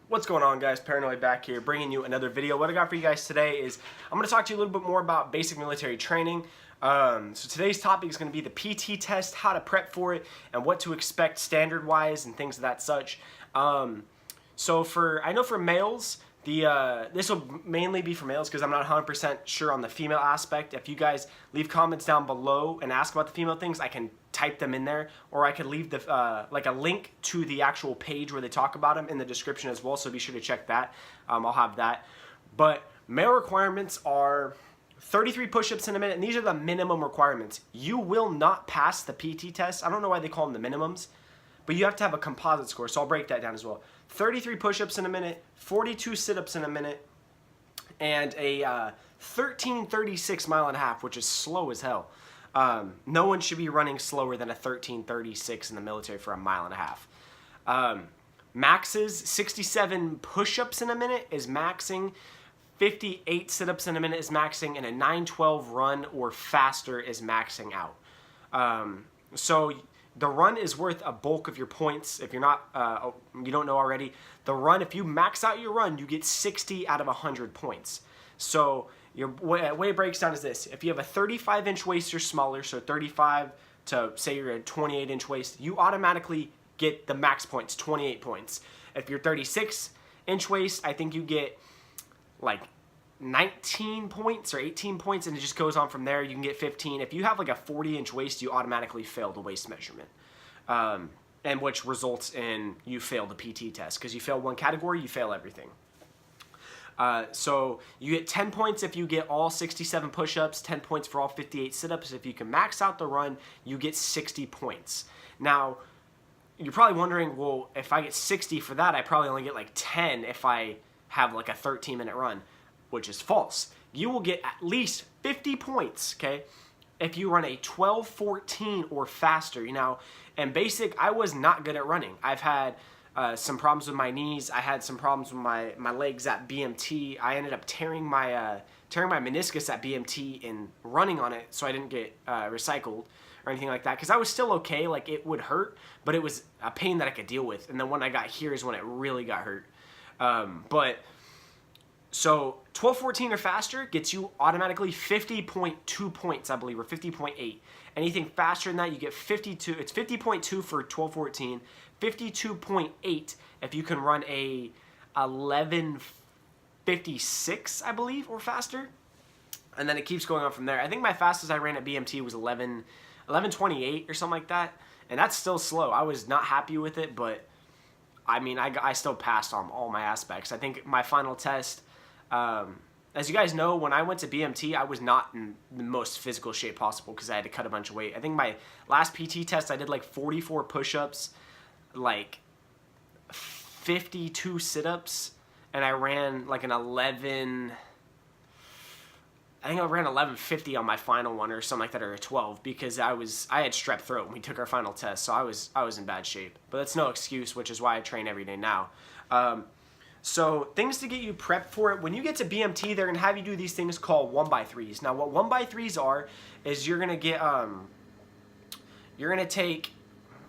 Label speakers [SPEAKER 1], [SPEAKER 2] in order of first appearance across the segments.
[SPEAKER 1] What's going on, guys? Paranoid back here, bringing you another video. What I got for you guys today is I'm going to talk to you a little bit more about basic military training. So today's topic is going to be the PT test, how to prep for it, and what to expect standard-wise and things of that such. I know for males, this will mainly be for males because I'm not 100% sure on the female aspect. If you guys leave comments down below and ask about the female things, I can type them in there, or I could leave the like a link to the actual page where they talk about them in the description as well, so be sure to check that. I'll have that. But male requirements are 33 push-ups in a minute, and these are the minimum requirements. You will not pass the PT test. I don't know why they call them the minimums, but you have to have a composite score, so I'll break that down as well. 33 push-ups in a minute, 42 sit-ups in a minute, and a 13:36 mile and a half, which is slow as hell. No one should be running slower than a 13:36 in the military for a mile and a half. Maxes, 67 push-ups in a minute is maxing, 58 sit-ups in a minute is maxing, and a 9:12 run or faster is maxing out. So the run is worth a bulk of your points. If you're not, you don't know already, the run, if you max out your run, you get 60 out of 100 points. So your way it breaks down is this: if you have a 35-inch waist or smaller, so 35 to say you're a 28-inch waist, you automatically get the max points, 28 points. If you're 36-inch waist, I think you get like 19 points or 18 points, and it just goes on from there. You can get 15. If you have like a 40-inch waist, you automatically fail the waist measurement, and which results in you fail the PT test, because you fail one category, you fail everything. So you get 10 points if you get all 67 push-ups, 10 points for all 58 sit-ups. If you can max out the run, you get 60 points. Now, you're probably wondering, well, if I get 60 for that, I probably only get like 10 if I have like a 13-minute run, which is false. You will get at least 50 points, okay, if you run a 12:14 or faster. You know, in basic, I was not good at running. I've had some problems with my knees. I had some problems with my legs at BMT. I ended up tearing my meniscus at BMT in running on it, so I didn't get recycled or anything like that, because I was still okay. Like, it would hurt, but it was a pain that I could deal with. And then when I got here is when it really got hurt. So 12:14 or faster gets you automatically 50.2 points, I believe, or 50.8. Anything faster than that, you get 52. It's 50.2 for 12:14, 52.8 if you can run a 11:56, I believe, or faster. And then it keeps going on from there. I think my fastest I ran at BMT was 11:28 or something like that, and that's still slow. I was not happy with it, but I mean, I still passed on all my aspects. I think my final test, as you guys know, when I went to BMT, I was not in the most physical shape possible because I had to cut a bunch of weight. I think my last PT test, I did like 44 push-ups, like 52 sit-ups, and I ran like an 11... I think I ran 11:50 on my final one or something like that, or a 12, because I had strep throat when we took our final test, so I was in bad shape. But that's no excuse, which is why I train every day now. So things to get you prepped for it. When you get to BMT, they're gonna have you do these things called 1x3s. Now, what 1x3s are is you're gonna get you're gonna take.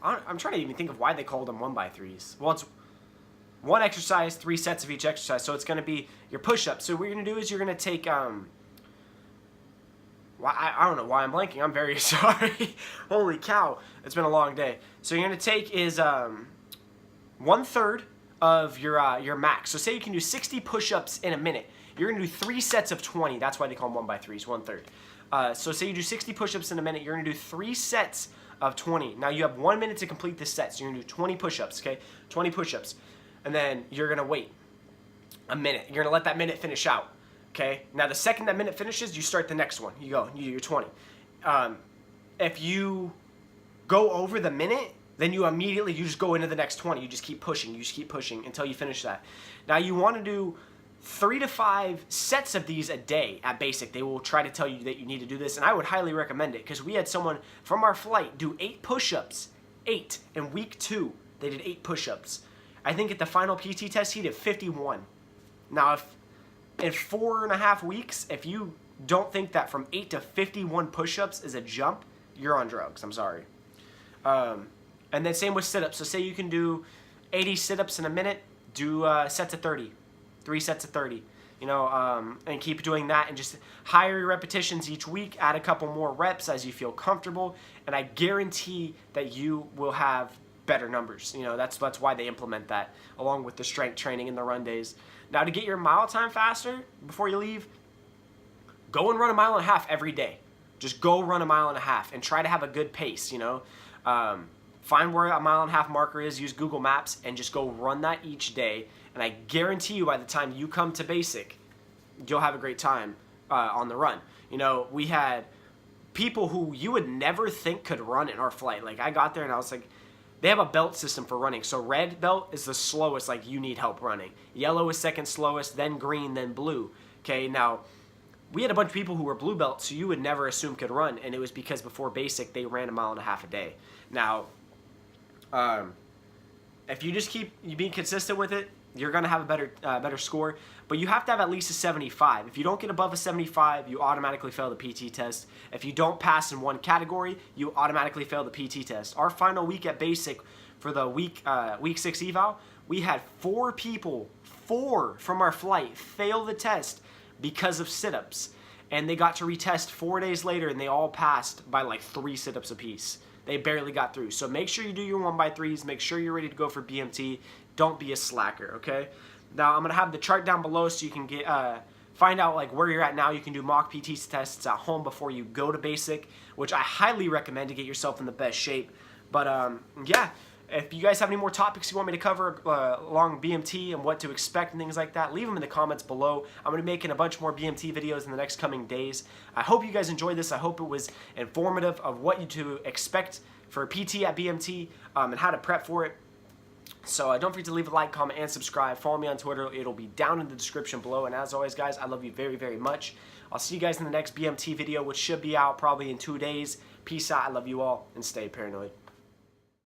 [SPEAKER 1] I'm trying to even think of why they called them 1x3s. Well, it's one exercise, 3 sets of each exercise. So it's gonna be your push-ups. So what you're gonna do is you're gonna take I don't know why I'm blanking. I'm very sorry. Holy cow. It's been a long day. So you're going to take is 1/3 of your max. So say you can do 60 push-ups in a minute. You're going to do 3 sets of 20. That's why they call them 1x3s, 1/3. So say you do 60 push-ups in a minute. You're going to do 3 sets of 20. Now you have 1 minute to complete this set. So you're going to do 20 push-ups, okay? 20 push-ups. And then you're going to wait a minute. You're going to let that minute finish out. Okay, now the second that minute finishes, you start the next one. You do your 20. If you go over the minute, then you just go into the next 20. You just keep pushing. You just keep pushing until you finish that. Now you want to do 3 to 5 sets of these a day at basic. They will try to tell you that you need to do this, and I would highly recommend it, because we had someone from our flight do 8 push-ups. 8 in week 2. They did 8 push-ups. I think at the final PT test he did 51. Now in 4.5 weeks, if you don't think that from 8 to 51 push-ups is a jump, you're on drugs. I'm sorry. And then same with sit-ups. So say you can do 80 sit-ups in a minute. Do sets of 30, 3 sets of 30. You know, and keep doing that, and just higher your repetitions each week. Add a couple more reps as you feel comfortable, and I guarantee that you will have better numbers. You know, that's why they implement that along with the strength training and the run days. Now, to get your mile time faster before you leave, go and run a mile and a half every day. Just go run a mile and a half and try to have a good pace. You know, find where a mile and a half marker is. Use Google Maps and just go run that each day. And I guarantee you, by the time you come to basic, you'll have a great time on the run. You know, we had people who you would never think could run in our flight. Like, I got there and I was like, they have a belt system for running. So red belt is the slowest, like you need help running. Yellow is second slowest, then green, then blue. Okay, now we had a bunch of people who were blue belts, so you would never assume could run, and it was because before basic they ran a mile and a half a day. Now, if you just keep being consistent with it, you're gonna have a better score. But you have to have at least a 75. If you don't get above a 75, you automatically fail the PT test. If you don't pass in one category, you automatically fail the PT test. Our final week at basic for the week 6 eval, we had 4 people, 4 from our flight, fail the test because of sit-ups. And they got to retest 4 days later, and they all passed by like 3 sit-ups apiece. They barely got through. So make sure you do your 1x3s. Make sure you're ready to go for BMT. Don't be a slacker, okay? Now, I'm going to have the chart down below so you can get find out like where you're at now. You can do mock PT tests at home before you go to basic, which I highly recommend to get yourself in the best shape. But, yeah, if you guys have any more topics you want me to cover along BMT and what to expect and things like that, leave them in the comments below. I'm going to be making a bunch more BMT videos in the next coming days. I hope you guys enjoyed this. I hope it was informative of what you to expect for PT at BMT and how to prep for it. So don't forget to leave a like, comment, and subscribe. Follow me on Twitter. It'll be down in the description below. And as always, guys, I love you very, very much. I'll see you guys in the next BMT video, which should be out probably in 2 days. Peace out. I love you all, and stay paranoid.